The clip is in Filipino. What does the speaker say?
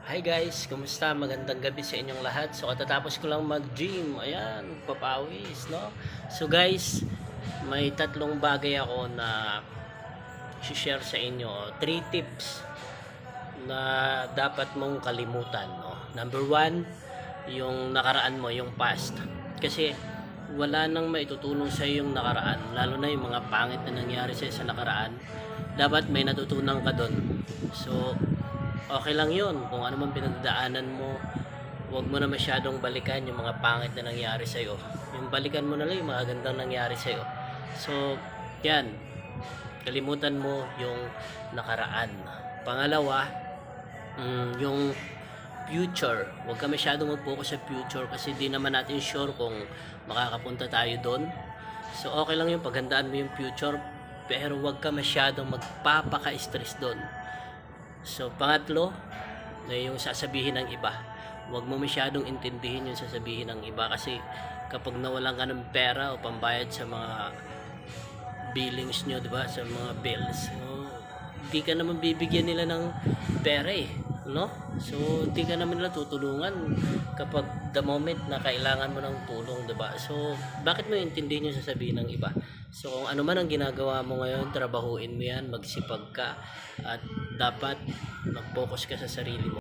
Hi guys, kumusta? Magandang gabi sa inyong lahat. So katatapos ko lang mag-gym. Ayan, papawis, no? So guys, may tatlong bagay ako na share sa inyo. 3 tips na dapat mong kalimutan, no? Number 1, yung nakaraan mo, yung past. Kasi wala nang maitutulong sa yung nakaraan, lalo na yung mga pangit na nangyari sa nakaraan. Dapat may natutunan ka doon. So okay lang yun kung ano man pinagdaanan mo. Huwag mo na masyadong balikan yung mga pangit na nangyari sa'yo. Yung balikan mo na lang yung mga gandang nangyari sa'yo. So yan, kalimutan mo yung nakaraan. Pangalawa, yung future. Huwag ka masyadong mag-focus sa future kasi di naman natin sure kung makakapunta tayo doon. So okay lang yung paghandaan mo yung future, pero huwag ka masyadong magpapaka-stress doon. So pangatlo, na yung sasabihin ng iba. Huwag mo masyadong intindihin yung sasabihin ng iba kasi kapag nawalan ka ng pera o pambayad sa mga billings nyo, di ba? Sa mga bills. So, di ka naman bibigyan nila ng pera eh, no? So, di ka naman nila tutulungan kapag the moment na kailangan mo ng tulong, di ba? So, bakit mo intindihin yung sasabihin ng iba? So, kung ano man ang ginagawa mo ngayon, trabahuin mo yan, magsipag ka, at dapat mag-focus ka sa sarili mo.